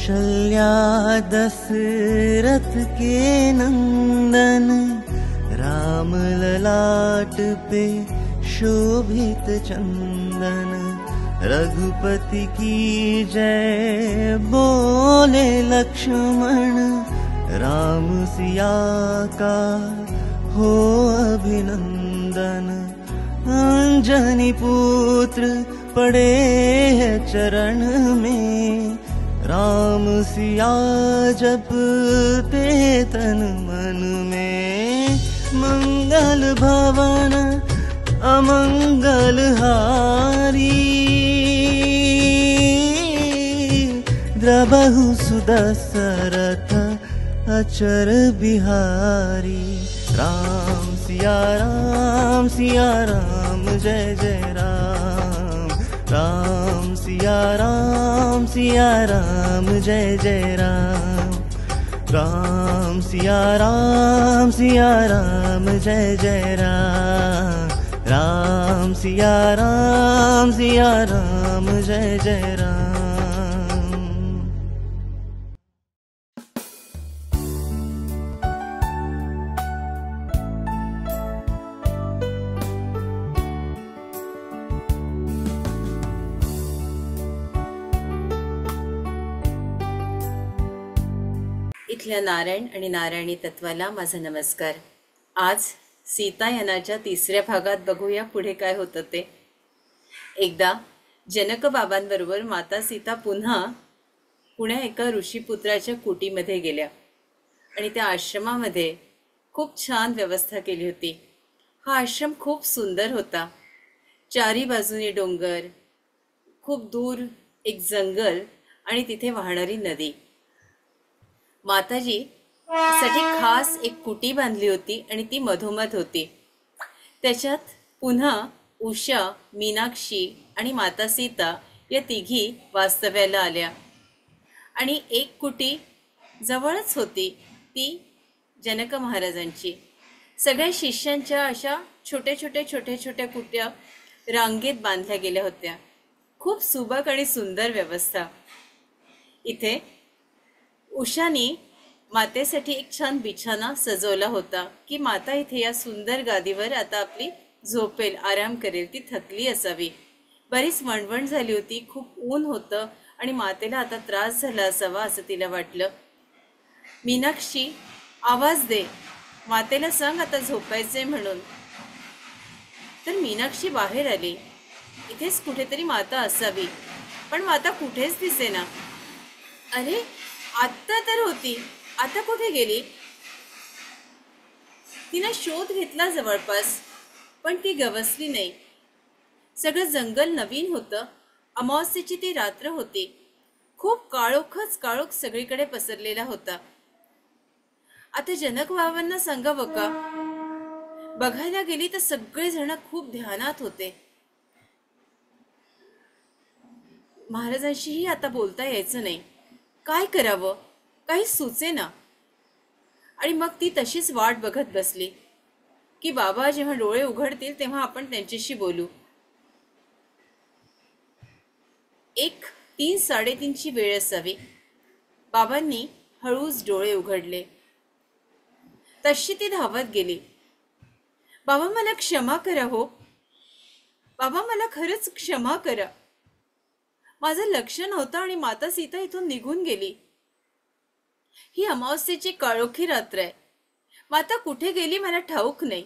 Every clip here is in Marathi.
कौशल्या दशरथ के नंदन, राम ललाट पे शोभित चंदन। रघुपति की जय बोले लक्ष्मण, राम सिया का हो अभिनंदन। अंजनी पुत्र पड़े है चरण में, राम सिया जपते तन मन में। मंगल भवन अमंगल हारी, द्रबहु सुदशरथ अचर बिहारी। राम सिया राम जय जय राम। राम सिया राम जय जय राम। राम सिया राम जय जय राम। राम सिया राम जय जय राम। इथल्या नारायण आणि नारायणी तत्वाला माझा नमस्कार। आज सीतायनाच्या तिसऱ्या भागात बघूया पुढे काय होतं ते। एकदा जनक बाबांबरोबर माता सीता पुन्हा एका ऋषीपुत्राच्या कुटीमध्ये गेल्या आणि त्या आश्रमामध्ये खूप छान व्यवस्था केली होती। हा आश्रम खूप सुंदर होता। चारी बाजूनी डोंगर, खूप दूर एक जंगल आणि तिथे वाहणारी नदी। माताजी साठी खास एक कुटी बांधली होती आणि ती मधोमध होती। त्याच्यात पुन्हा उषा, मीनाक्षी आणि माता सीता या तिघी वास्तव्याला आल्या आणि एक कुटी जवळच होती ती जनक महाराजांची। सगळ्या शिष्यांच्या अशा छोट्या कुट्या रांगेत बांधल्या गेल्या होत्या। खूप सुबक आणि सुंदर व्यवस्था। इथे उषानी मातेसाठी एक छान बिछाना सजवला होता की माता इथे या सुंदर गादीवर आता आपली झोपेल, आराम करेल। ती थकली असावी, बरीच वणवण झाली होती, खूप ऊन होतं आणि मातेला आता त्रास झाला असावा असं तिला वाटलं। मीनाक्षी, आवाज दे, मातेला सांग आता झोपायचे म्हणून। तर मीनाक्षी बाहेर आली। इथेच कुठेतरी माता असावी, पण माता कुठेच दिसेना। अरे, आत्ता तर होती, आता कुठे गेली? तिने शोध घेतला जवळपास, पण ती गवसली नाही। सगळं जंगल नवीन होतं। अमावास्येची ती रात्र होती। खूप काळोख सगळीकडे पसरलेला होता। आता जनक बाबांना सांगावं का? बघायला गेली तर सगळे जण खूप ध्यानात होते। महाराजांशीही आता बोलता यायचं नाही। काय करावं काही सुचेना। आणि मग ती तशीच वाट बघत बसली की बाबा जेव्हा डोळे उघडतील तेव्हा आपण त्यांच्याशी बोलू। 3-3:30ची वेळ असावी। बाबांनी हळूच डोळे उघडले। तशी ती धावत गेली। बाबा, मला क्षमा करा हो। बाबा, मला खरंच क्षमा करा। माझं लक्ष नव्हतं आणि माता सीता इथून निघून गेली। ही अमावास्येची काळोखी रात्र आहे। माता कुठे गेली मला ठाऊक नाही।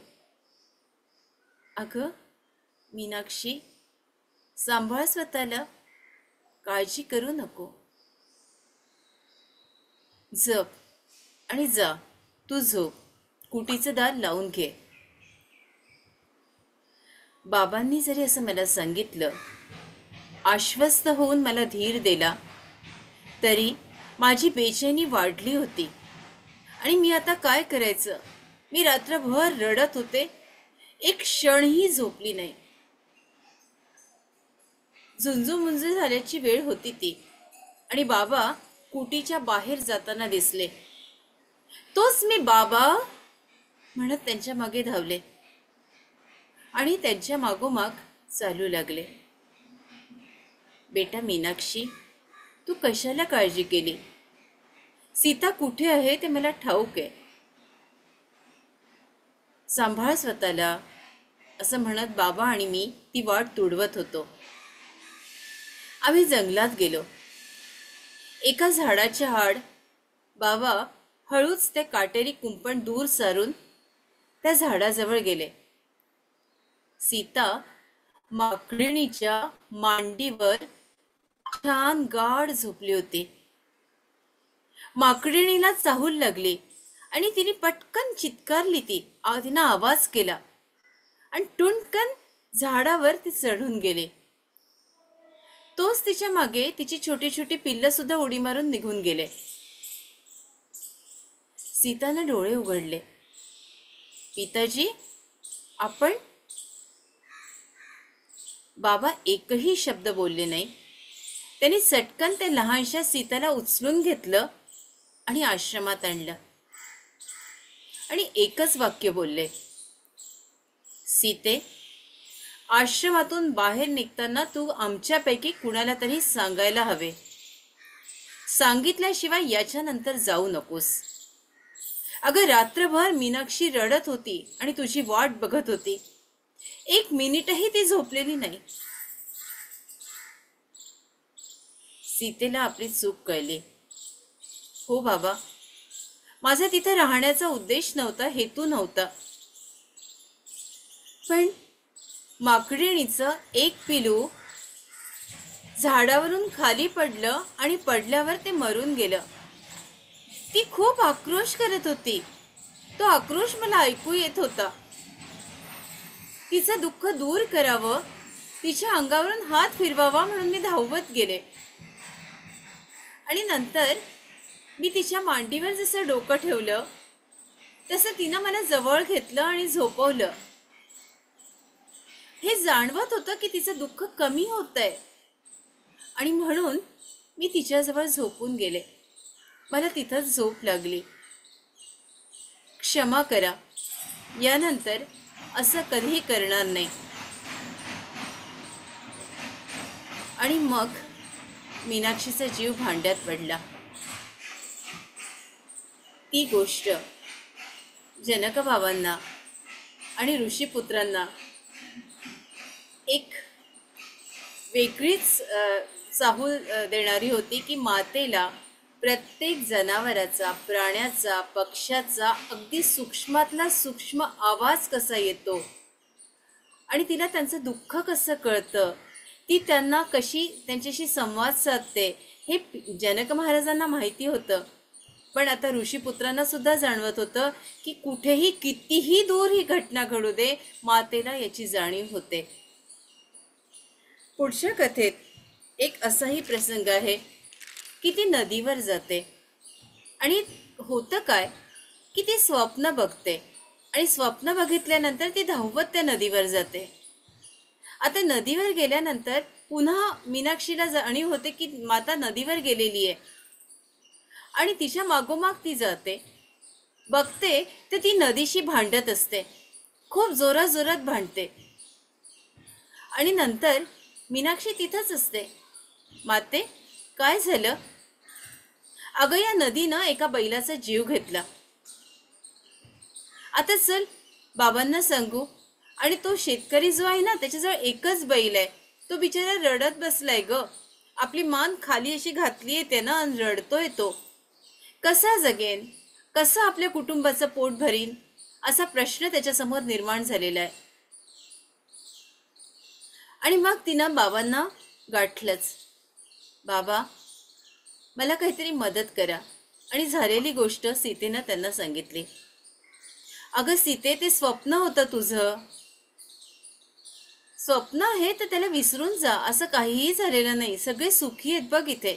अगं मीनाक्षी, सांभाळ स्वतःला, काळजी करू नको। जप आणि जा, तू झोप, कुटीचं दार लावून घे। बाबांनी जरी असं मला सांगितलं, आश्वस्त होऊन मला धीर दिला, तरी माझी बेचैनी वाढली होती। आणि मी आता काय करायचं? मी रात्रभर रडत होते, एक क्षणही झोपली नाही। झुंजूमुंजू झाल्याची वेळ होती ती आणि बाबा कुटीच्या बाहेर जाताना दिसले। तोच मी बाबा म्हणत त्यांच्या मागे धावले आणि त्यांच्या मागोमाग चालू लागले। बेटा मीनाक्षी, तू कशाला काळजी केली? सीता कुठे आहे ते मला ठाऊक आहे. सांभाळ स्वतःला, असं म्हणत बाबा आणि मी ती वाट तुडवत होतो. आम्ही जंगलात गेलो. एका झाडाच्या आड बाबा हळूच ते काटेरी कुंपण दूर सारून त्या झाडाजवळ गेले. सीता माकडणीच्या मांडीवर छान गाढ झोपली होती. माकडणीला चाहूल लागली आणि तिने पटकन चित्कारली. तिनं आवाज केला आणि टुणकन झाडावर ती चढून गेली. तोच तिच्या मागे तिची छोटी छोटी पिल्लं सुद्धा उडी मारून निघून गेले. सीताने डोळे उघडले. पिताजी, आपण? बाबा एकही शब्द बोलले नाही. त्यांनी चटकन त्या लहानशा सीताला उचलून घेतलं आणि आश्रमात आणलं आणि एकच वाक्य बोलले, सीते, आश्रमातून बाहेर निघताना तू आमच्यापैकी कुणाला तरी सांगायला हवे. सांगितल्याशिवाय याच्यानंतर जाऊ नकोस. अगं, रात्रभर मीनाक्षी रडत होती आणि तुझी वाट बघत होती. 1 मिनिटही ती झोपलेली नाही. सीतेला आपली चूक कळली. हो बाबा, माझा तिथे राहण्याचा उद्देश नव्हता, हेतू नव्हता. पण माकडणीचं एक पिलू झाडावरून खाली पडलं आणि पडल्यावर ते मरून गेलं. ती खूप आक्रोश करत होती. तो आक्रोश मला ऐकू येत होता. तिचं दुःख दूर करावं, तिच्या अंगावरून हात फिरवावा म्हणून मी धावत गेले आणि नंतर मी तिच्या मांडीवर जसं डोकं ठेवलं तसं तिनं मला जवळ घेतलं आणि झोपवलं. हे जाणवत होतं की तिचं दुःख कमी होतंय आणि म्हणून मी तिच्याजवळ झोपून गेले. मला तिथंच झोप लागली. क्षमा करा, यानंतर असं कधीही करणार नाही. आणि मग मीनाक्षीचा जीव भांड्यात पडला. ती गोष्ट जनकबाबांना आणि ऋषीपुत्रांना एक वेगळीच चाहूल देणारी होती की मातेला प्रत्येक जनावराचा, प्राण्याचा, पक्ष्याचा अगदी सूक्ष्मातला सूक्ष्म आवाज कसा येतो आणि तिला त्यांचं दुःख कसं कळतं, ती त्यांना कशी त्यांच्याशी संवाद साधते, हे जनक महाराजांना माहिती होतं. पण आता ऋषीपुत्रांना सुद्धा जाणवत होतं की कुठेही कितीही दूर ही घटना घडू दे, मातेला याची जाणीव होते. पुढच्या कथेत एक असाही प्रसंग आहे की ती नदीवर जाते आणि होतं काय की ती स्वप्न बघते आणि स्वप्न बघितल्यानंतर ती धावत त्या नदीवर जाते. आता नदीवर गेल्यानंतर पुन्हा मीनाक्षीला जाणीव होते की माता नदीवर गेलेली आहे आणि तिच्या मागोमाग ती जाते. बघते तर ती नदीशी भांडत असते, खूप जोरात जोरात भांडते आणि नंतर मीनाक्षी तिथंच असते. माते, काय झालं? अगं, या नदीनं एका बैलाचा जीव घेतला. आता चल बाबांना सांगू. आणि तो शेतकरी जो आहे ना, त्याच्याजवळ एकच बैल आहे. तो बिचारा रडत बसलाय ग. आपली मान खाली अशी घातली येते ना आणि रडतोय तो. कसा जगेन, कसं आपल्या कुटुंबाचं पोट भरीन, असा प्रश्न त्याच्यासमोर निर्माण झालेला आहे. आणि मग तिनं बाबांना गाठलंच. बाबा, मला काहीतरी मदत करा. आणि झालेली गोष्ट सीतेनं त्यांना सांगितली. अगं सीते, ते स्वप्न होतं तुझं. स्वप्न आहे तर त्याला विसरून जा. असं काहीही झालेलं नाही. सगळे सुखी आहेत बघ इथे.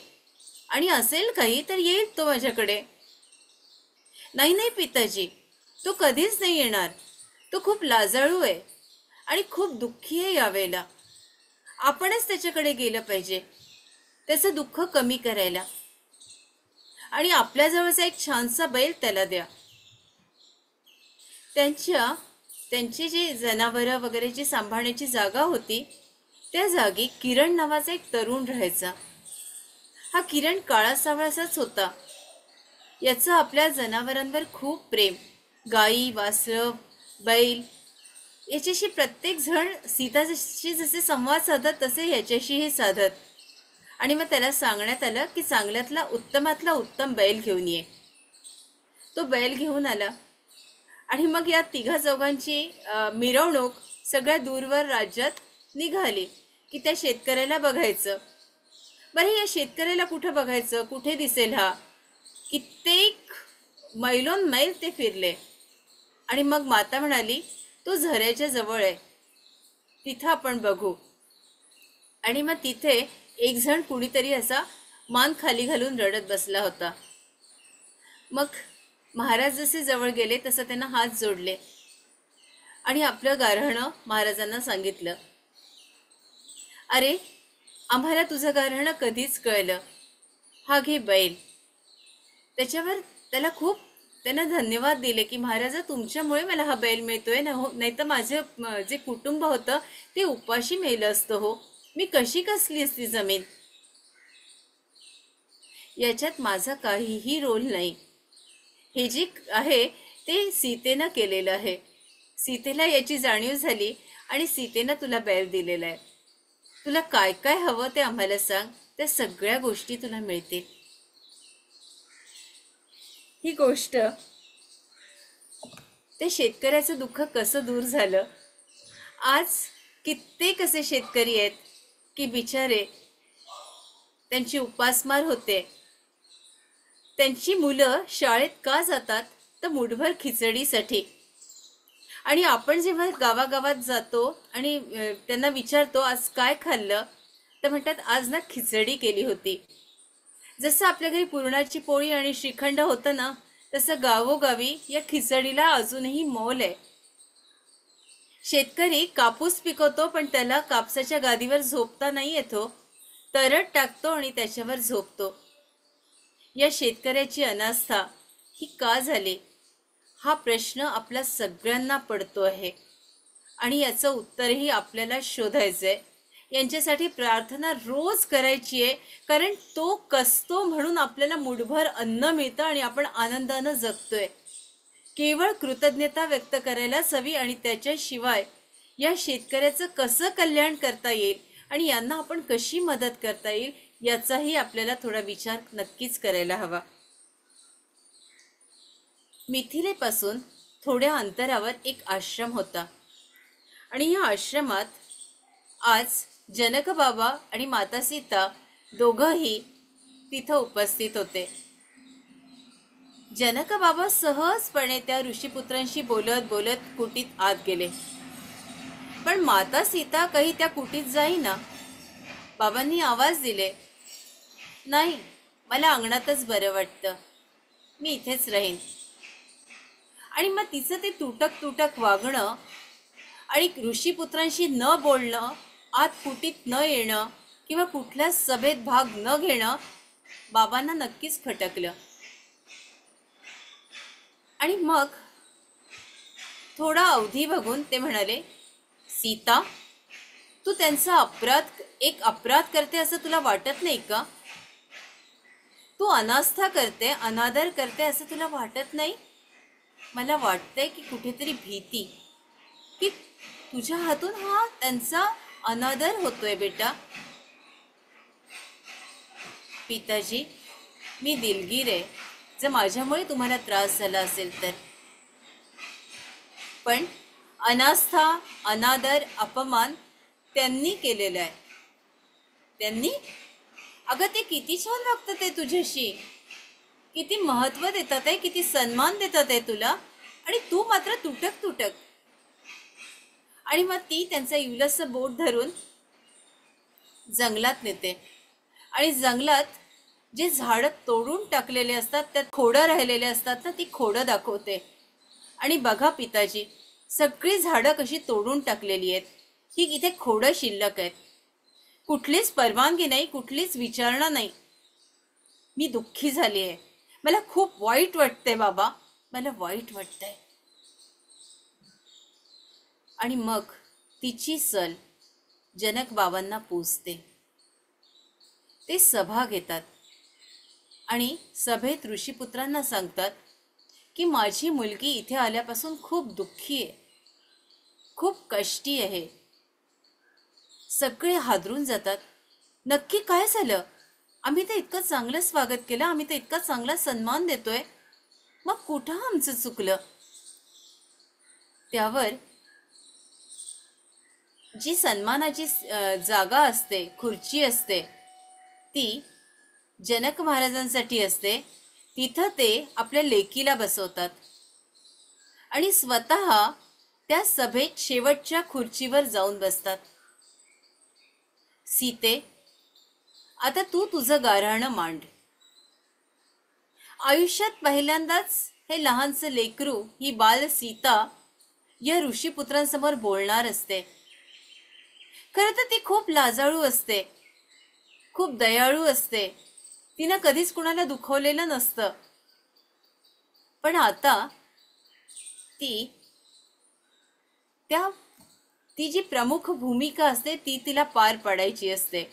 आणि असेल काही तर येईल तो माझ्याकडे. नाही नाही पिताजी, तो कधीच नाही येणार. तो खूप लाजाळू आहे आणि खूप दुःखी आहे यावेळेला. आपणच त्याच्याकडे गेलं पाहिजे त्याचं दुःख कमी करायला. आणि आपल्याजवळचा एक छानसा बैल त्याला द्या. त्यांची जी जनावरं वगैरे जी सांभाळण्याची जागा होती त्या जागी किरण नावाचा एक तरुण राहायचा. हा किरण काळा सावळासाच होता. याचं आपल्या जनावरांवर खूप प्रेम. गाई, वासरं, बैल याच्याशी प्रत्येक जण सीताशी जसे संवाद साधत तसे याच्याशीही साधत. आणि मग त्याला सांगण्यात आलं की चांगल्यातला उत्तमातला उत्तम बैल घेऊन ये. तो बैल घेऊन आला आणि मग या तिघा चौघांची मिरवणूक सगळ्या दूरवर राज्यात निघाली की त्या शेतकऱ्याला बघायचं. बरं, या शेतकऱ्याला कुठं बघायचं, कुठे दिसेल हा? कित्येक मैलोन मैल ते फिरले आणि मग माता म्हणाली, तो झऱ्याच्या जवळ आहे, तिथं आपण बघू. आणि मग तिथे एक जण कुणीतरी असा मान खाली घालून रडत बसला होता. मग महाराज जसे जवळ गेले तसं त्यांना हात जोडले आणि आपलं गाऱ्हाणं महाराजांना सांगितलं. अरे, आम्हाला तुझं गाऱ्हाणं कधीच कळलं. हा घे बैल. त्याच्यावर त्यांना धन्यवाद दिले की महाराजा, तुमच्यामुळे मला हा बैल मिळतोय ना, हो, नाही तर माझं जे कुटुंब होतं ते उपाशी मेलं असतं. हो, मी कशी कसली असती जमीन. याच्यात माझा काहीही रोल नाही. हे जे आहे ते सीतेनं केलेलं आहे. सीतेला याची जाणीव झाली आणि सीतेनं तुला बैल दिलेला आहे. तुला काय काय हवं ते आम्हाला सांग, त्या सगळ्या गोष्टी तुला मिळतील. ही गोष्ट ते शेतकऱ्याचं दुःख कसं दूर झालं. आज कित्येक असे शेतकरी आहेत की बिचारे त्यांची उपासमार होते. त्यांची मुलं शाळेत का जातात तर मुठभर खिचडीसाठी. आणि आपण जेव्हा गावागावात जातो आणि त्यांना विचारतो आज काय खाल्लं, तर म्हणतात आज ना खिचडी केली होती. जसं आपल्या घरी पुरणाची पोळी आणि श्रीखंड होतं ना, तसं गावोगावी या खिचडीला अजूनही मोल आहे. शेतकरी कापूस पिकवतो पण त्याला कापसाच्या गादीवर झोपता नाही येतो, तरट टाकतो आणि त्याच्यावर झोपतो. या शेतकऱ्याची अनास्था ही का झाली, हा प्रश्न आपल्या सगळ्यांना पडतो आहे आणि याचं उत्तरही आपल्याला शोधायचं आहे. यांच्यासाठी प्रार्थना रोज करायची आहे, कारण तो कसतो म्हणून आपल्याला मुठभर अन्न मिळतं आणि आपण आनंदानं जगतोय. केवळ कृतज्ञता व्यक्त करायलाच हवी आणि त्याच्याशिवाय या शेतकऱ्याचं कसं कल्याण करता येईल आणि यांना आपण कशी मदत करता येईल याचाही आपल्याला थोडा विचार नक्कीच करायला हवा. मिथिलेपासून थोड्या अंतरावर एक आश्रम होता आणि या आश्रमात आज जनक बाबा आणि माता सीता दोघंही तिथं उपस्थित होते. जनक बाबा सहजपणे त्या ऋषीपुत्रांशी बोलत बोलत कुटीत आत गेले, पण माता सीता काही त्या कुटीत जाईना. बाबांनी आवाज दिले, नाही, मला अंगणातच बरं वाटतं, मी इथेच राहीन. आणि मग तिचं ते तुटक तुटक वागणं आणि ऋषीपुत्रांशी न बोलणं, आत कुटीत न येणं किंवा कुठल्या सभेत भाग न घेणं बाबांना नक्कीच खटकलं. आणि मग थोडा अवधी बघून ते म्हणाले, सीता, तू त्यांचा अपराध करते असं तुला वाटत नाही का? तू अनास्था करते, अनादर करते असं तुला वाटत नाही? मला वाटतंय की कुठेतरी भीती की तुझ्या हातून हा त्यांचा अनादर होतोय बेटा. पिताजी, मी दिलगीर आहे, जर माझ्यामुळे तुम्हाला त्रास झाला असेल तर. पण अनास्था, अनादर, अपमान त्यांनी केलेला आहे. त्यांनी, अगं ते किती छान वागतात आहे तुझ्याशी, किती महत्व देतात आहे, किती सन्मान देतात आहे तुला, आणि तू मात्र तुटक तुटक. आणि मग ती त्यांचा इवलस बोट धरून जंगलात नेते आणि जंगलात जे झाडं तोडून टाकलेले असतात, त्यात खोडं राहिलेले असतात ना, ती खोडं दाखवते. आणि बघा पिताजी, सगळी झाडं कशी तोडून टाकलेली आहेत, ही इथे खोडं शिल्लक आहेत. कुठलीच परवानगी नाही, कुठलीच विचारणा नाही. मी दुःखी झाली आहे, मला खूप वाईट वाटतंय बाबा, मला वाईट वाटतंय. आणि मग तिची सल जनक बाबांना पोचते. ते सभा घेतात आणि सभेत ऋषीपुत्रांना सांगतात की माझी मुलगी इथे आल्यापासून खूप दुःखी आहे, खूप कष्टी आहे. सगळे हादरून जातात. नक्की काय झालं? आम्ही तर इतकं चांगलं स्वागत केलं, आम्ही तर इतका चांगला सन्मान देतोय, मग कुठं आमचं चुकलं? त्यावर जी सन्मानाची जागा असते, खुर्ची असते, ती जनक महाराजांसाठी असते. तिथं ते आपल्या लेकीला बसवतात आणि स्वतः त्या सभेत शेवटच्या खुर्चीवर जाऊन बसतात. सीते, आता तू तुझं गाऱ्हाणं मांड. आयुष्यात पहिल्यांदाच हे लहानसं लेकरू, ही बाल सीता या ऋषीपुत्रांसमोर बोलणार असते. खरं तर ती खूप लाजाळू असते, खूप दयाळू असते. तिनं कधीच कुणाला दुखवलेलं नसतं. पण आता ती ती जी प्रमुख भूमिका असते ती तिला पार पाडायची असते.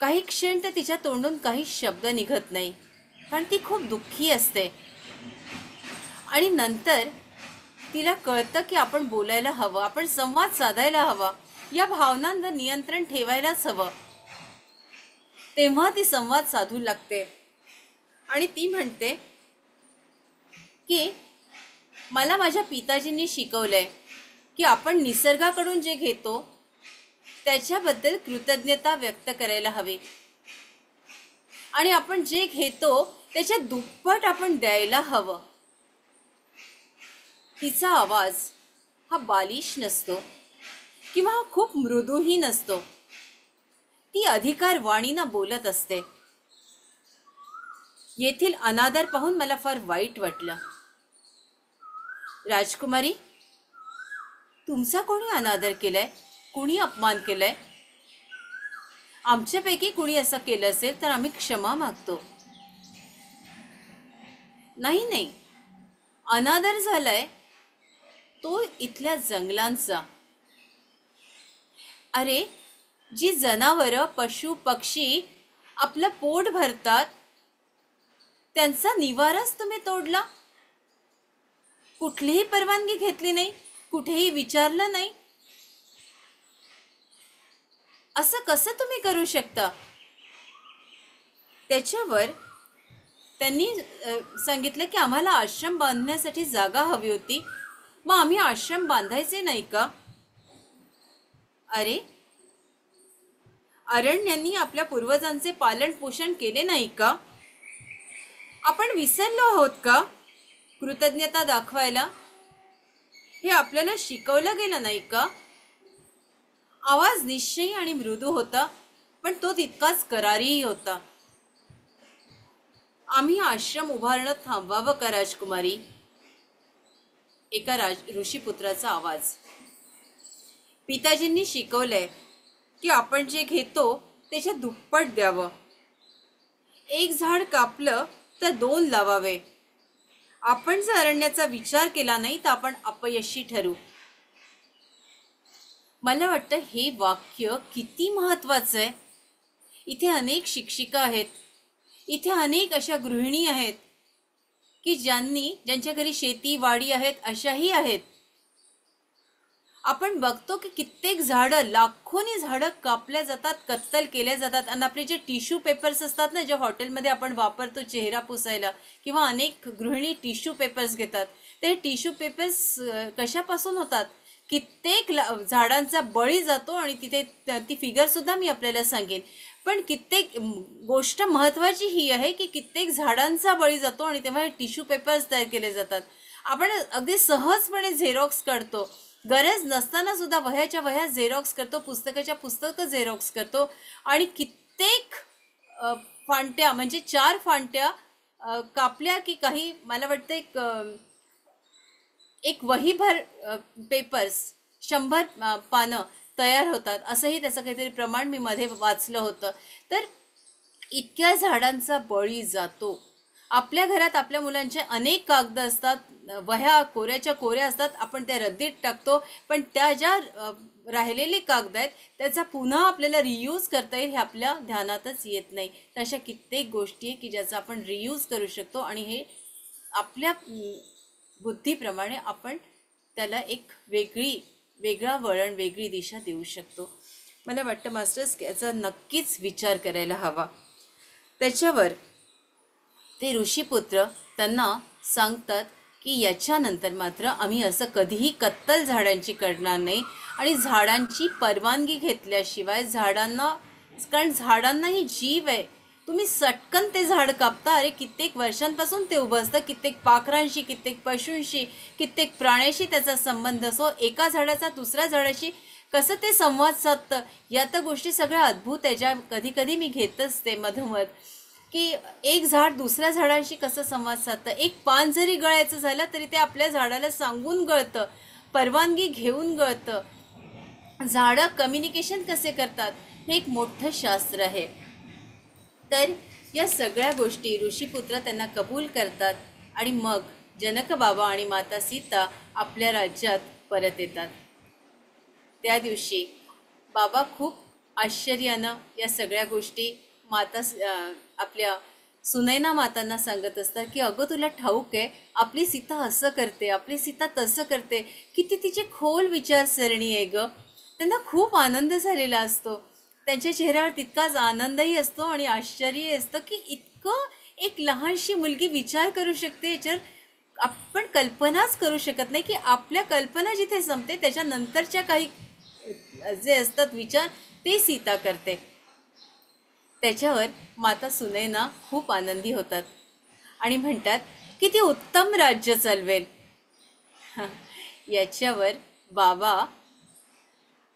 काही क्षण तर तिच्या तोंडून काही शब्द निघत नाही, कारण ती खूप दुःखी असते. आणि नंतर तिला कळतं की आपण बोलायला हवं, आपण संवाद साधायला हवा, या भावनांवर नियंत्रण ठेवायलाच हवं. तेव्हा ती संवाद साधू लागते आणि ती म्हणते की मला माझ्या पिताजींनी शिकवलंय की आपण निसर्गाकडून जे घेतो त्याच्याबद्दल कृतज्ञता व्यक्त करायला हवी आणि आपण जे घेतो त्याच्या दुप्पट आपण द्यायला हवं. तिचा आवाज हा बालिश नसतो किंवा हा खूप मृदूही नसतो. ती अधिकार वाणीनं बोलत असते. येथील अनादर पाहून मला फार वाईट वाटलं. राजकुमारी, तुमचा कोणी अनादर केलाय? कुणी अपमान केलाय? आमच्यापैकी कुणी असं केलं असेल तर आम्ही क्षमा मागतो. नाही नाही, अनादर झालाय तो इथल्या जंगलांचा. अरे, जी जनावरं, पशु पक्षी आपलं पोट भरतात त्यांचा निवाराच तुम्ही तोडला. कुठलीही परवानगी घेतली नाही, कुठेही विचारलं नाही. असं कसं तुम्ही करू शकता? त्याच्यावर त्यांनी सांगितलं की आम्हाला आश्रम बांधण्यासाठी जागा हवी होती, मग आम्ही आश्रम बांधायचे नाही का? अरे, अरण्यांनी आपल्या पूर्वजांचे पालन पोषण केले नाही का? आपण विसरलो आहोत का कृतज्ञता दाखवायला? हे आपल्याला शिकवलं गेलं नाही का? आवाज निश्चयी आणि मृदू होता, पण तो तितकाच करारीही होता. आम्ही आश्रम उभारणं थांबवावं का राजकुमारी? एका ऋषीपुत्राचा आवाज. पिताजींनी शिकवलंय की आपण जे घेतो त्याच्या दुप्पट द्यावं. एक झाड कापलं तर 2 लावावे. आपण जर अरण्याचा विचार केला नाही तर आपण अपयशी ठरू. मला वाटतं हे वाक्य किती महत्वाचं आहे. इथे अनेक शिक्षिका आहेत, इथे अनेक अशा गृहिणी आहेत की ज्यांच्या घरी शेती वाडी आहेत, अशाही आहेत. आपण बघतो की कित्येक झाडं, लाखोनी झाडं कापल्या जातात, कत्तल केल्या जातात. आणि आपले जे टिश्यू पेपर्स असतात ना, जे हॉटेलमध्ये आपण वापरतो चेहरा पुसायला, किंवा अनेक गृहिणी टिश्यू पेपर्स घेतात, ते टिश्यू पेपर्स कशापासून होतात? कित्येक झाडांचा बळी जातो. आणि तिथे ती फिगर सुद्धा मी आपल्याला सांगेन. पण कित्येक गोष्ट महत्वाची ही आहे की कित्येक झाडांचा बळी जातो आणि तेव्हा हे टिश्यू पेपर्स तयार केले जातात. आपण अगदी सहजपणे झेरॉक्स काढतो, गरज नसताना सुद्धा वह्याच्या वह्या झेरॉक्स करतो, पुस्तकाच्या पुस्तकं झेरॉक्स करतो. आणि कित्येक फांट्या, म्हणजे 4 फांट्या कापल्या की काही, मला वाटतं एक वहीभर पेपर्स, 100 पानं तयार होतात, असंही त्याचं काहीतरी प्रमाण मी मध्ये वाचलं होतं. तर इतक्या झाडांचा बळी जातो आपल्या घरात आपल्या मुलांचे अनेक कागद असतात, वह्या कोऱ्याच्या कोऱ्या असतात, आपण त्या रद्दीत टाकतो. पण त्या ज्या राहिलेले कागद आहेत त्याचा पुन्हा आपल्याला रियूज करता येईल हे आपल्या ध्यानातच येत नाही. तर अशा कित्येक गोष्टी आहे की ज्याचा आपण रियूज करू शकतो आणि हे आपल्या बुद्धीप्रमाणे आपण त्याला एक वेगळा वळण, वेगळी दिशा देऊ शकतो. मला वाटतं मास्टर्स याचा नक्कीच विचार करायला हवा. त्याच्यावर ते ऋषीपुत्र त्यांना सांगतात की याच्यानंतर मात्र आम्ही असं कधीही कत्तल झाडांची करणार नाही आणि झाडांची परवानगी घेतल्याशिवाय झाडांना, कारण झाडांनाही जीव आहे. तुम्ही सटकन ते झाड कापता. अरे कित्येक वर्षांपासून ते उभं असतं, कित्येक पाखरांशी, कित्येक पशूंशी, कित्येक प्राण्याशी त्याचा संबंध असो. एका झाडाचा दुसऱ्या झाडाशी कसं ते संवाद साधतं या तर गोष्टी सगळ्या अद्भुत आहे, ज्या कधी कधी मी घेत असते मधोमध. की एक झाड दुसऱ्या झाडांशी कसं संवाद साधतं. एक पान जरी गळायचं झालं तरी ते आपल्या झाडाला सांगून गळतं, परवानगी घेऊन गळतं. झाडं कम्युनिकेशन कसे करतात हे एक मोठं शास्त्र आहे. तर या सगळ्या गोष्टी ऋषीपुत्र त्यांना कबूल करतात आणि मग जनक बाबा आणि माता सीता आपल्या राज्यात परत येतात. त्या दिवशी बाबा खूप आश्चर्यानं या सगळ्या गोष्टी आपल्या सुनैना मातांना सांगत असतात की अगं तुला ठाऊक आहे आपली सीता असं करते, आपली सीता तसं करते, किती तिची खोल विचारसरणी आहे ग. त्यांना खूप आनंद झालेला असतो. त्यांच्या चेहऱ्यावर तितकाच आनंदही असतो आणि आश्चर्यही असतं की इतकं एक लहानशी मुलगी विचार करू शकते, याच्यावर आपण कल्पनाच करू शकत नाही की आपल्या कल्पना जिथे संपते त्याच्यानंतरच्या काही जे असतात विचार ते सीता करते. त्याच्यावर माता सुनैना खूप आनंदी होतात आणि म्हणतात की ती उत्तम राज्य चालवेल. याच्यावर बाबा,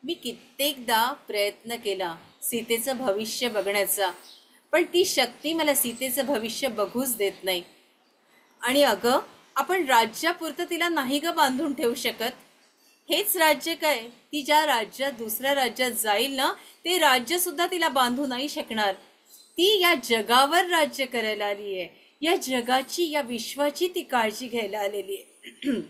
मी कित्येकदा प्रयत्न केला सीतेचं भविष्य बघण्याचा, पण ती शक्ती मला सीतेचं भविष्य बघूच देत नाही. आणि अगं आपण राज्यापुरतं तिला नाही ग बांधून ठेवू शकत. हेच राज्य काय, ती ज्या राज्यात दुसऱ्या राज्यात जाईल ना ते राज्य सुद्धा तिला बांधू नाही शकणार. ती या जगावर राज्य करायला आली आहे, या जगाची, या विश्वाची ती काळजी घ्यायला आलेली आहे.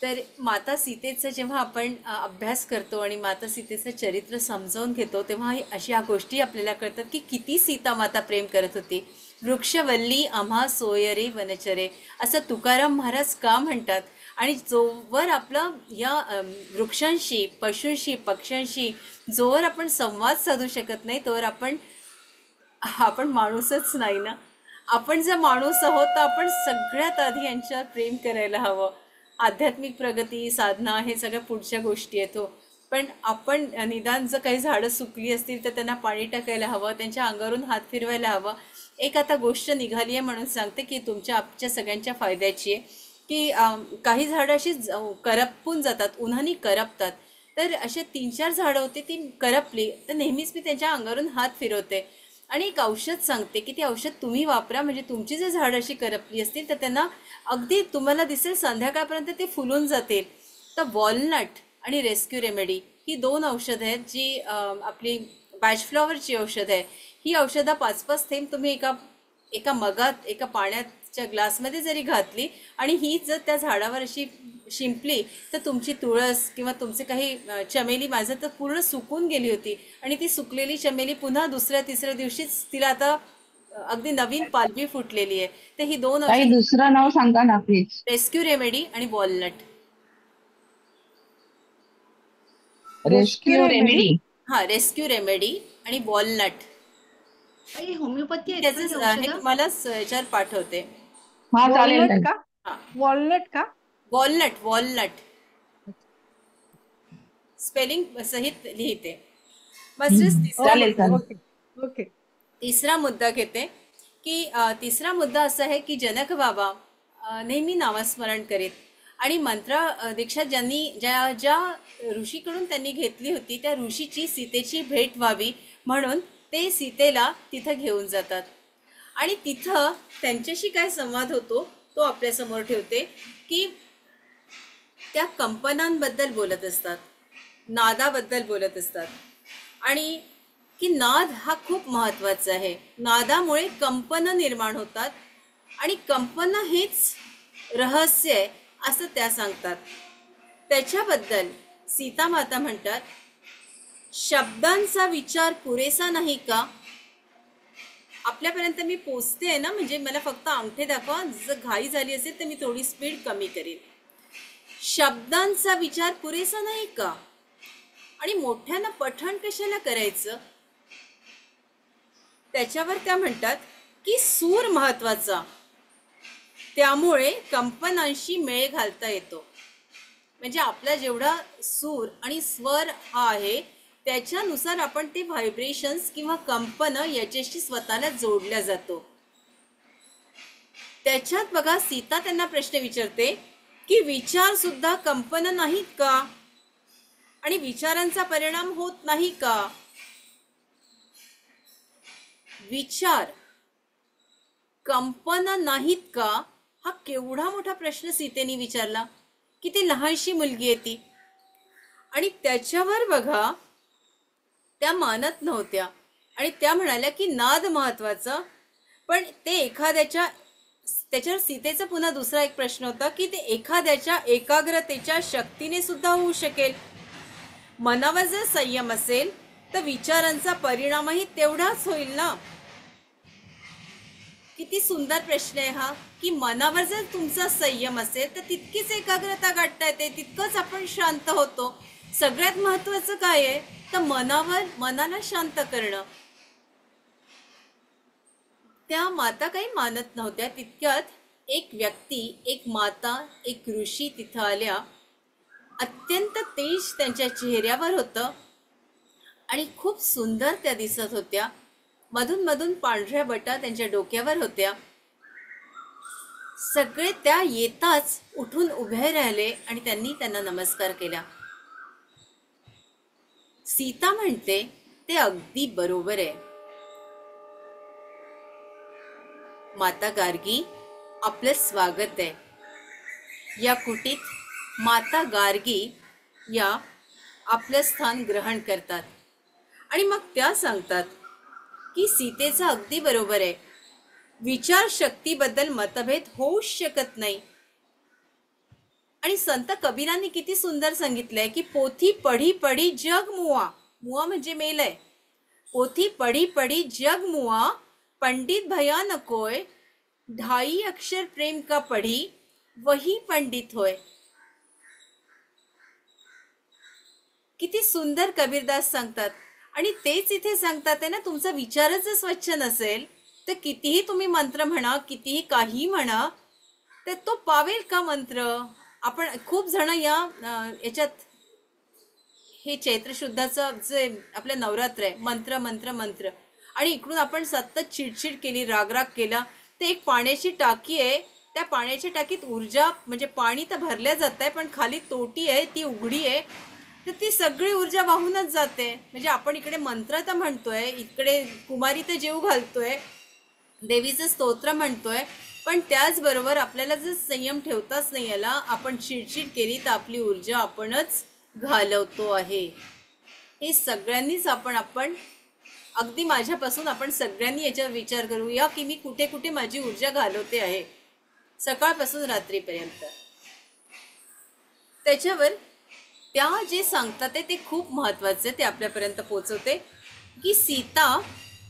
तर माता सीतेचं जेव्हा आपण अभ्यास करतो आणि माता सीतेचं चरित्र समजावून घेतो तेव्हा अशा गोष्टी आपल्याला कळतात की किती सीता माता प्रेम करत होती. वृक्षवल्ली आम्हा सोयरे वनचरे असं तुकाराम महाराज का म्हणतात. आणि जोवर आपलं या वृक्षांशी, पशूंशी, पक्ष्यांशी जोवर आपण संवाद साधू शकत नाही तोवर आपण माणूसच नाही ना. आपण जर माणूस आहोत तर आपण सगळ्यात आधी यांच्यावर प्रेम करायला हवं. आध्यात्मिक प्रगती, साधना हे सगळ्या पुढच्या गोष्टी येतो. पण आपण निदान जर काही झाडं सुकली असतील तर त्यांना पाणी टाकायला हवं, त्यांच्या अंगावरून हात फिरवायला हवं. एक आता गोष्ट निघाली आहे म्हणून सांगते की आमच्या सगळ्यांच्या फायद्याची आहे की काही झाडं अशी करपून जातात, उन्हाने करपतात. तर असे 3-4 झाडं होती ती करपली तर नेहमीच मी त्यांच्या अंगावरून हात फिरवते आणि एक औषध सांगते की ते औषध तुम्ही वापरा, म्हणजे तुमची जर झाडं अशी करपली असतील तर त्यांना अगदी तुम्हाला दिसेल संध्याकाळपर्यंत ते फुलून जातील. तर वॉलनट आणि रेस्क्यू रेमेडी ही 2 औषधं आहेत जी आपली बॅचफ्लॉवरची औषध आहे. ही औषधं 5-5 थेंब तुम्ही एका मगात, एका पाण्याच्या ग्लासमध्ये जरी घातली आणि ही जर त्या झाडावर अशी शिंपली तर तुमची तुळस किंवा तुमचे काही चमेली, माझं तर पूर्ण सुकून गेली होती आणि ती सुकलेली चमेली पुन्हा दुसऱ्या-तिसऱ्या दिवशीच तिला आता अगदी नवीन पालवी फुटलेली आहे. तर ही 2 काही औषध, दुसरं नाव सांगा ना प्लीज. रेस्क्यू रेमेडी आणि वॉलनट. Rescue remedy. हा, रेस्क्यू रेमेडी आणि वॉलनट. काही होमिओपॅथी आहेत का त्याचं ती हे औषधं? तुम्हाला याच्यावर पाठवते. हा चालेल वॉलनट ताई. का? हा, वॉलनट का? वॉलनट स्पेलिंग सहित लिहिते. मास्टर्स चालेल चालेल. Okay okay. तिसरा मुद्दा घेते की तिसरा मुद्दा असा आहे की जनक बाबा नेहमी नामस्मरण करीत आणि मंत्र दीक्षा ज्या ऋषीकडून त्यांनी घेतली होती त्या ऋषीची सीतेची भेट व्हावी म्हणून ते सीतेला तिथं घेऊन जातात आणि तिथं त्यांच्याशी काय संवाद होतो तो आपल्यासमोर ठेवते की त्या कंपनांबद्दल बोलत असतात, नादाबद्दल बोलत असतात आणि की नाद हा खूप महत्त्वाचा आहे. नादामुळे कंपनं निर्माण होतात आणि कंपनं हेच रहस्य आहे असं त्या सांगतात. त्याच्याबद्दल सीता माता म्हणतात, शब्दांचा विचार पुरेसा नाही का? आपल्यापर्यंत मी पोचते आहे ना, म्हणजे मला फक्त अंगठे दाखवा. जर घाई झाली असेल तर मी थोडी स्पीड कमी करेन. शब्दांचा विचार पुरेसा नाही का? आणि मोठ्यानं पठण कशाला करायचं? त्याच्यावर त्या म्हणतात की सूर महत्वाचा, त्यामुळे कंपनांशी मेळ घालता येतो. म्हणजे आपला जेवढा सूर आणि स्वर हा आहे त्याच्यानुसार आपण ते व्हायब्रेशन्स किंवा कंपन याच्याशी स्वतःला जोडल्या जातो. त्याच्यात बघा सीता त्यांना प्रश्न विचारते की विचार सुद्धा कंपन नाहीत का? आणि विचारांचा परिणाम होत नाही का? विचार कंपन नाहीत का? हा केवढा मोठा प्रश्न सीतेने विचारला. किती लहानशी मुलगी आहे ती. आणि त्याच्यावर बघा त्या मानत नव्हत्या आणि त्या म्हणाल्या की नाद महत्वाचा, पण ते त्याच्यावर सीतेचा पुन्हा दुसरा एक प्रश्न होता की ते एखाद्याच्या एकाग्रतेच्या शक्तीने सुद्धा होऊ शकेल. मनावर जर संयम असेल तर विचारांचा परिणामही तेवढाच होईल ना. किती सुंदर प्रश्न आहे हा, की मनावर जर तुमचा संयम असेल तर तितकीच एकाग्रता गाठता येते, तितकंच आपण शांत होतो. सगळ्यात महत्वाचं काय आहे तर मनाला शांत करणं. त्या माता काही मानत नव्हत्या. तितक्यात एक व्यक्ती, एक माता, एक ऋषी तिथं आल्या. अत्यंत तेज त्यांच्या चेहऱ्यावर होतं आणि खूप सुंदर त्या दिसत होत्या. मधून मधून पांढऱ्या बटा त्यांच्या डोक्यावर होत्या. सगळे त्या येताच उठून उभे राहिले आणि त्यांनी त्यांना नमस्कार केला. सीता म्हणते ते अगदी बरोबर आहे. माता गार्गी, आपलं स्वागत आहे. या कुटीत माता गार्गी या आपलं स्थान ग्रहण करतात आणि मग त्या सांगतात की सीतेचं अगदी बरोबर आहे. विचार शक्तीबद्दल मतभेद होऊच शकत नाही. आणि संत कबीरांनी किती सुंदर सांगितलंय की पोथी पढी पढी जग मुआ. मुआ म्हणजे मेलय. पोथी पढी पढी जग मुआ, पंडित भया नकोय, ढाई अक्षर प्रेम का पढी, वही पंडित होय. किती सुंदर कबीरदास सांगतात. आणि तेच इथे सांगतात आहे ना, तुमचा विचारच जर स्वच्छ नसेल तर कितीही तुम्ही मंत्र म्हणा, कितीही काही म्हणा, तर तो पावेल का मंत्र? आपण खूप जण याच्यात हे चैत्र शुद्धाचं जे आपलं नवरात्र आहे, मंत्र मंत्र मंत्र, आणि इकडून आपण सतत चिडचिड केली, रागराग केला. ते एक पाण्याची टाकी आहे, त्या पाण्याच्या टाकीत ऊर्जा म्हणजे पाणी तर भरल्या जात आहे, पण खाली तोटी आहे, ती उघडी आहे, तर ती सगळी ऊर्जा वाहूनच जाते. म्हणजे आपण इकडे मंत्र तर म्हणतोय, इकडे कुमारी तर जेव घालतोय, देवीचं स्तोत्र म्हणतोय, पण त्याचबरोबर आपल्याला जर संयम ठेवताच नाही आला, आपण चिडचिड केली तर आपली ऊर्जा आपणच घालवतो आहे. हे सगळ्यांनीच आपण अगदी माझ्यापासून आपण सगळ्यांनी याच्यावर विचार करूया की मी कुठे कुठे माझी ऊर्जा घालवते आहे सकाळपासून रात्रीपर्यंत. त्याच्यावर त्या जे सांगतात ते खूप महत्वाचे, ते आपल्यापर्यंत पोहोचवते की सीता,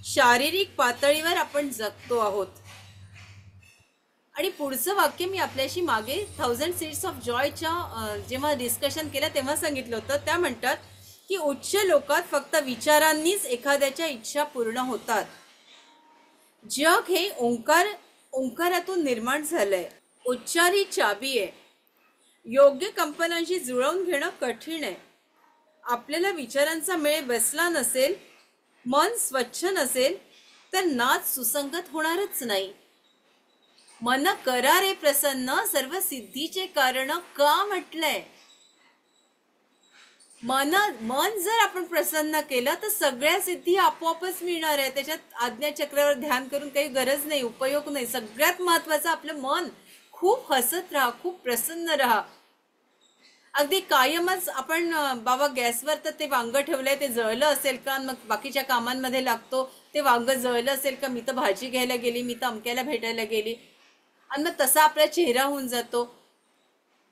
शारीरिक पातळीवर आपण जगतो आहोत. आणि पुढचं वाक्य मी आपल्याशी मागे 1000 सीड्स ऑफ जॉयच्या जेव्हा डिस्कशन केलं तेव्हा सांगितलं होतं. त्या म्हणतात की उच्च लोकात फक्त विचारांनीच एखाद्याच्या इच्छा पूर्ण होतात. जग हे ओंकारातून निर्माण झालंय. उच्चार ही चाबी आहे. योग्य कंपनांशी जुळवून घेणं कठीण आहे. आपल्याला विचारांचा मेळ बसला नसेल, मन स्वच्छ नसेल तर नाद सुसंगत होणारच नाही. मन करा रे प्रसन्न, सर्व सिद्धीचे कारण का म्हटलंय. मन जर आपण प्रसन्न केलं तर सगळ्या सिद्धी आपोआपच मिळणार आहे. त्याच्यात आज्ञाचक्रावर ध्यान करून काही गरज नाही, उपयोग नाही. सगळ्यात महत्वाचं आपलं मन खूप हसत राहा, खूप प्रसन्न राहा. अगदी कायमच आपण बाबा गॅसवर तर ते वांग ठेवलंय ते जळलं असेल का, मग बाकीच्या कामांमध्ये लागतो ते वांग जळलं असेल का, मी तर भाजी घ्यायला गेली, मी तर अमक्याला भेटायला गेली, आणि मग तसा आपला चेहरा होऊन जातो.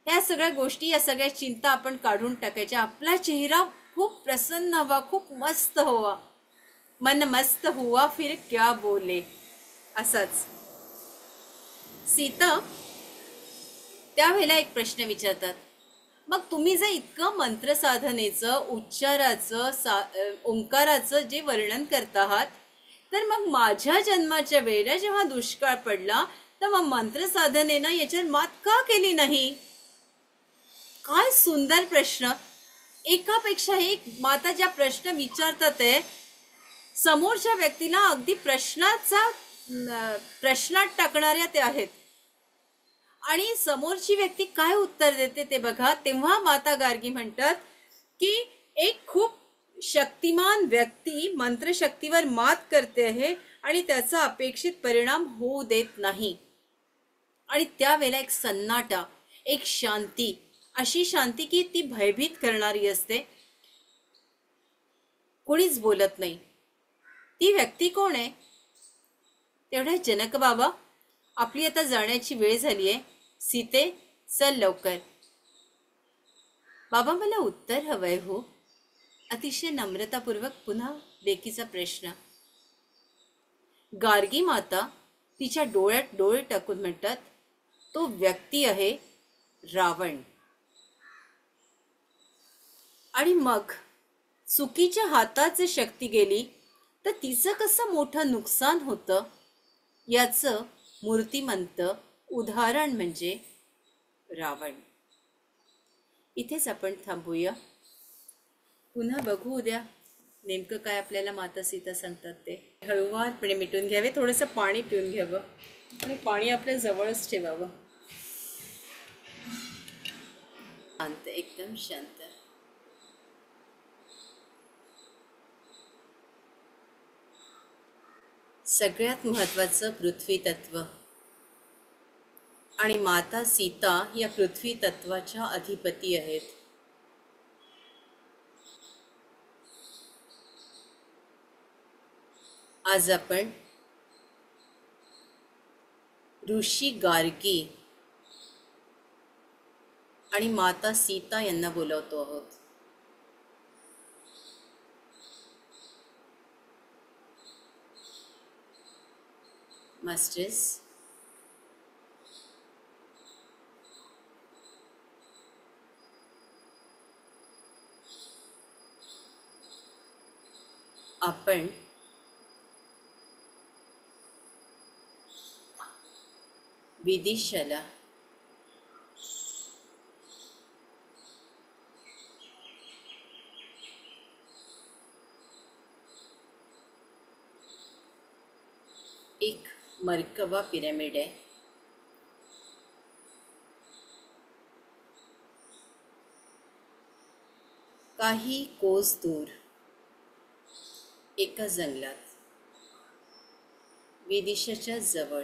ह्या सगळ्या गोष्टी, या सगळ्या चिंता आपण काढून टाकायच्या. आपला चेहरा खूप प्रसन्न हवा, खूप मस्त हवा. मन मस्त हुआ फिर क्या बोले. असाच सीता त्यावेळेला एक प्रश्न विचारतात, मग तुम्ही जर इतकं मंत्र साधनेचं, उच्चाराचं, ओंकाराचं जे वर्णन करत आहात, तर मग माझ्या जन्माच्या वेळेला जेव्हा दुष्काळ पडला, तर मग मंत्र साधनेनं याच्यावर मात का केली नाही? काय सुंदर प्रश्न. एकापेक्षा एक माता ज्या प्रश्न विचारतात आहे, समोरच्या व्यक्तीला अगदी प्रश्नात टाकणाऱ्या ते आहेत. आणि समोरची व्यक्ती काय उत्तर देते ते बघा. तेव्हा माता गार्गी म्हणतात की एक खूप शक्तिमान व्यक्ती मंत्रशक्तीवर मात करते आहे आणि त्याचा अपेक्षित परिणाम होऊ देत नाही. आणि त्यावेळेला एक सन्नाटा, एक शांती, अशी शांती की ती भयभीत करणारी असते. कोणीच बोलत नाही. ती व्यक्ती कोण आहे? तेवढ्या जनक बाबा, आपली आता जाण्याची वेळ झाली आहे. सीते, चल लवकर. बाबा, मला उत्तर हवंय हो. अतिशय नम्रतापूर्वक पुन्हा लेकीचा प्रश्न. गार्गी माता तिच्या डोळ्यात डोळे टाकून म्हणतात, तो व्यक्ती आहे रावण. आणि मग चुकीच्या हाताची शक्ती गेली तर तिचं कसं मोठं नुकसान होतं, याचं मूर्तिमंत उदाहरण म्हणजे रावण. इथेच आपण थांबूया. पुन्हा बघू उद्या नेमकं काय आपल्याला माता सीता सांगतात ते. हळूवारपणे मिटून घ्यावे. थोडंसं पाणी पिऊन घ्यावं आणि पाणी आपल्या जवळच ठेवावं. शांत, एकदम शांत. सगळ्यात महत्वाचं पृथ्वी तत्व, आणि माता सीता या पृथ्वी तत्वाच्या अधिपती आहेत. आज आपण ऋषी गार्गी आणि माता सीता यांना बोलवतो आहोत. मास्टर्स, आपण विदिशाला एक मर्कबा पिरामिड आहे. काही कोस दूर एका जंगलात, विदिशाच्या जवळ,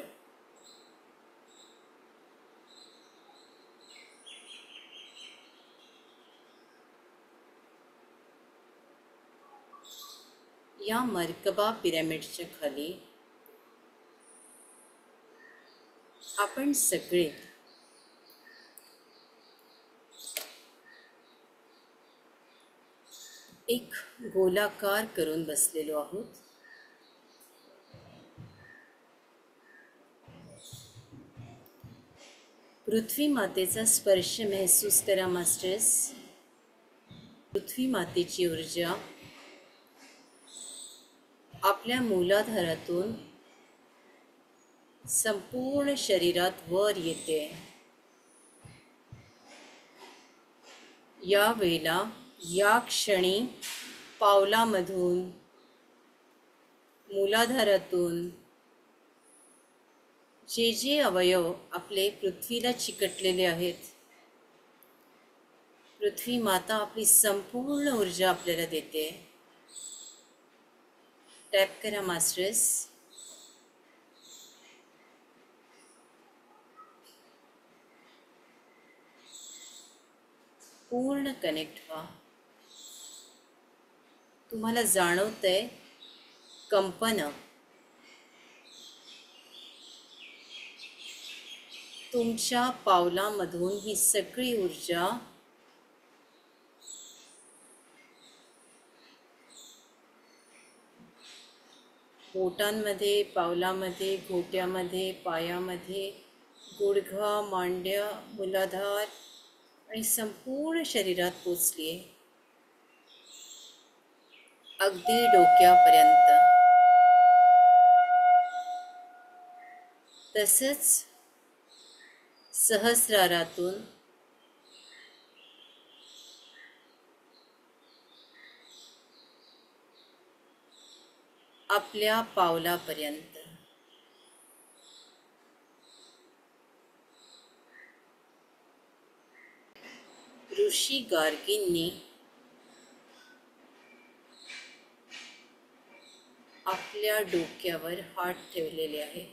या मर्कबा पिरामिडच्या खाली आपण सगळे एक गोलाकार करून बसलेलो आहोत. पृथ्वी मातेचा स्पर्श महसूस करा मास्टर्स. पृथ्वी मातेची ऊर्जा आपल्या मूलाधारातून संपूर्ण शरीरात वर येते. या वेळेला, या क्षणी पावलामधून, मूलाधारातून जे जे अवयव आपले पृथ्वीला चिकटलेले आहेत, पृथ्वी माता आपली संपूर्ण ऊर्जा आपल्याला देते. टॅप करा मास्टर्स. पूर्ण कनेक्ट व्हा. तुम्हाला जाणवतंय कंपन. तुमच्या पावलामधून ही सगळी ऊर्जा बोटांमध्ये, पावलामध्ये, घोट्यामध्ये, पायामध्ये, गुडघा, मांड्या, मूलाधार आणि संपूर्ण शरीरात पोचली आहे, अगदी डोक्यापर्यंत. तसंच सहस्रारातून आपल्या पावलापर्यंत. ऋषी गार्गींनी आपल्या डोक्यावर हात ठेवलेले आहे.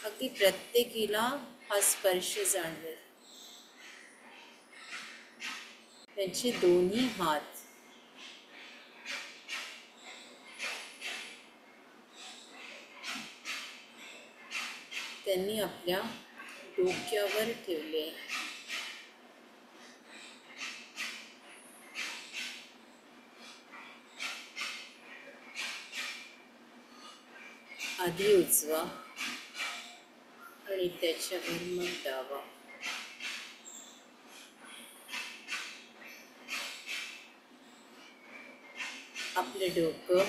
अगदी प्रत्येकीला हा स्पर्श जाणवेल. त्यांचे दोन्ही हात त्यांनी आपल्या डोक्यावर ठेवले. आधी उजवा आणि त्याच्यावर मग डावा. आपले डोकं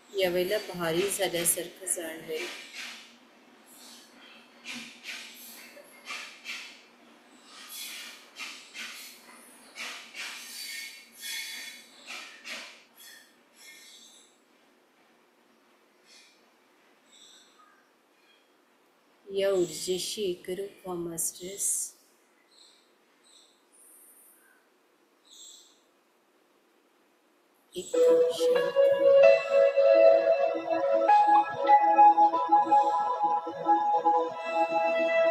यावेळेला भारी झाल्यासारखं जाणवेल. या ऊर्जेशी एकरूप व्हा मास्टर्स. एकदम शांत.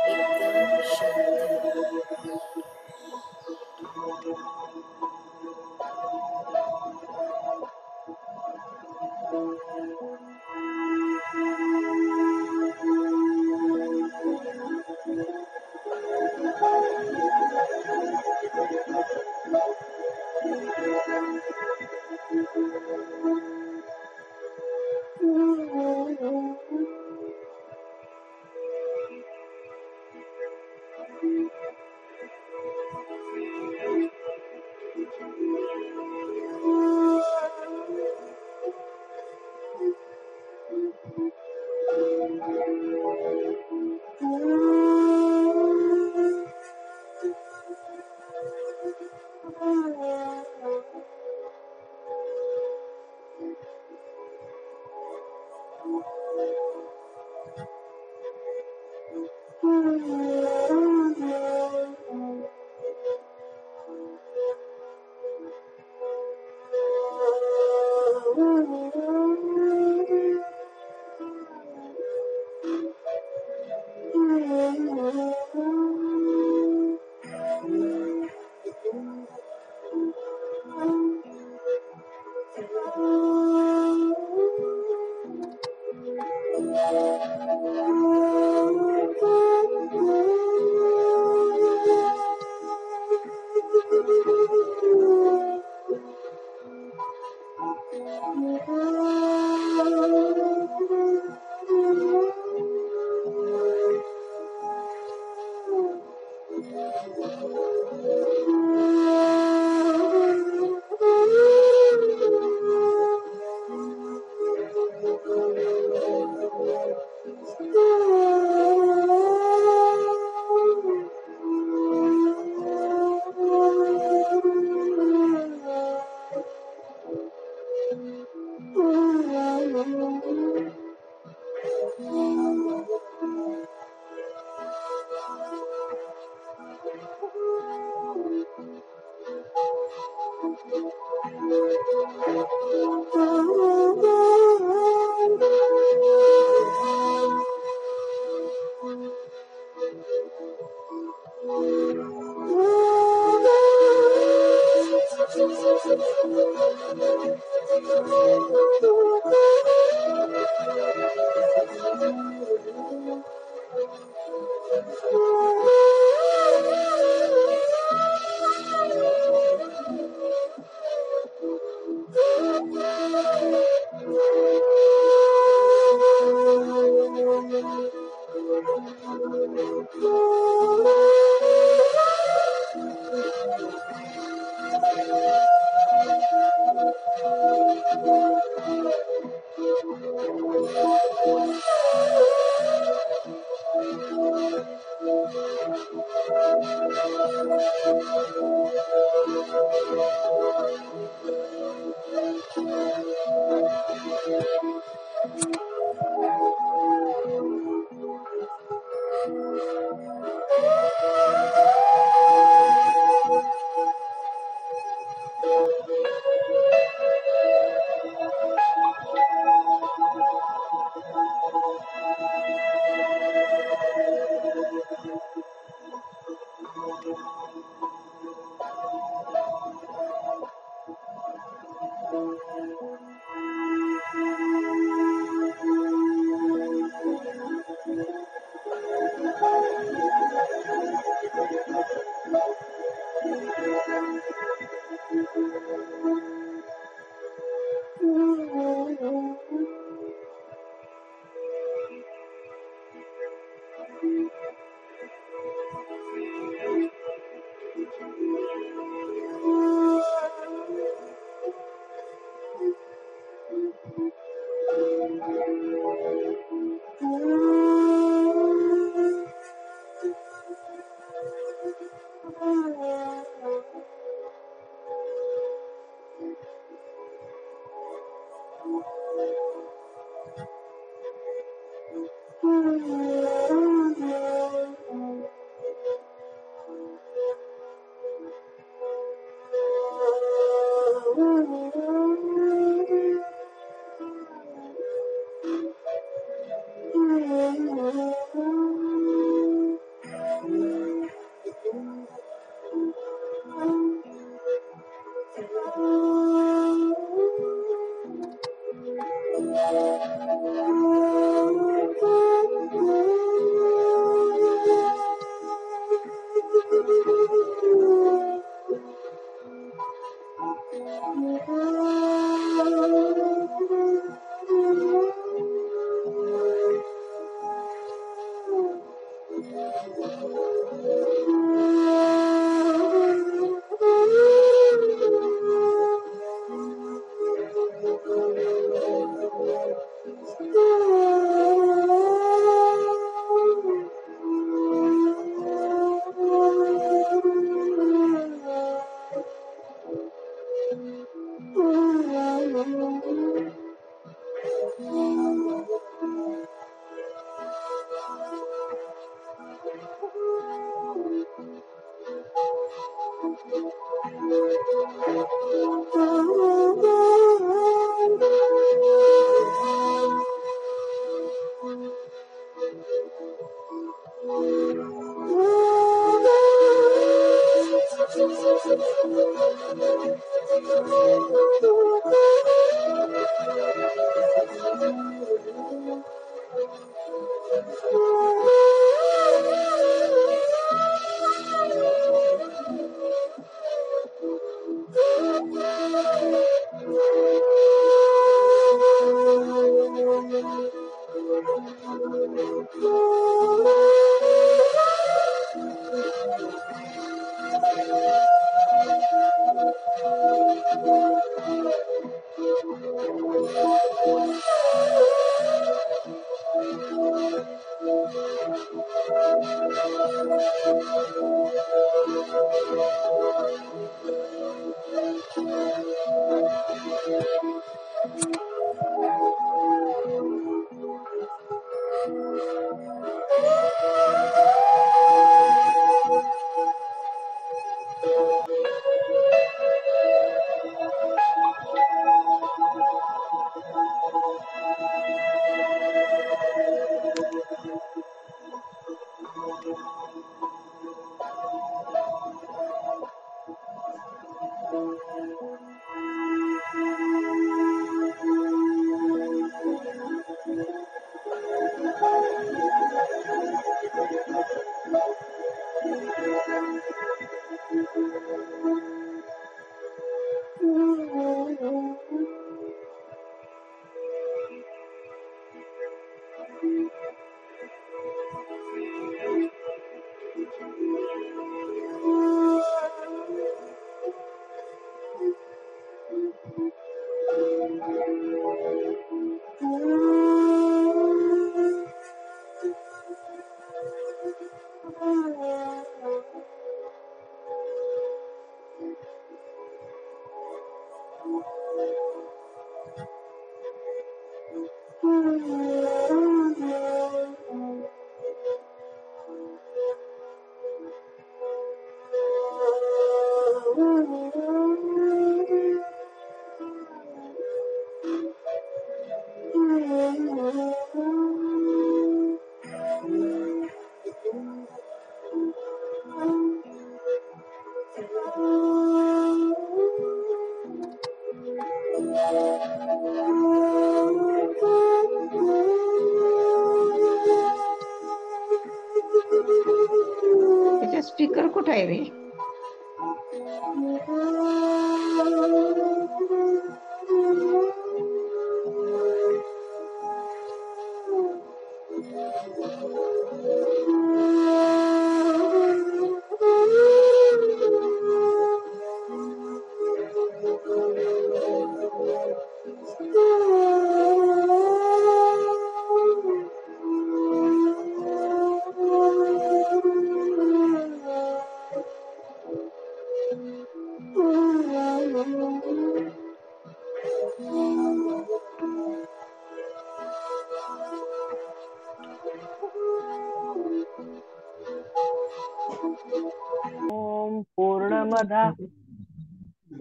एकदम शांत. कुठं आहे रे? ओम पूर्णमदः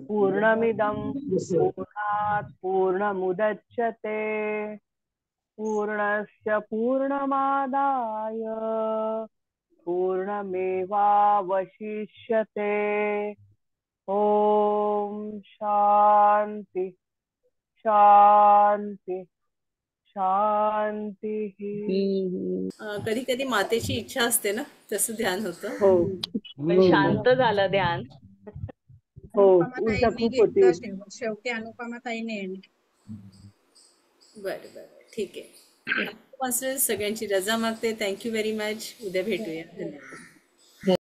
पूर्णमिदं पूर्णात् पूर्णमुदच्यते पूर्णस्य पूर्णमादाय पूर्णमेवावशिष्यते. ओम शांति शांति शांती. कधी कधी मातेची इच्छा असते ना, तसं ध्यान होतं. हो पण शांत झालं ध्यान. हो ऊर्जा खूप होती. शेवटी अनुपमा ताईने बरं बरं ठीक आहे. मास्टर सगळ्यांची रजा मागते. Thank you very much. उद्या भेटूया. धन्यवाद.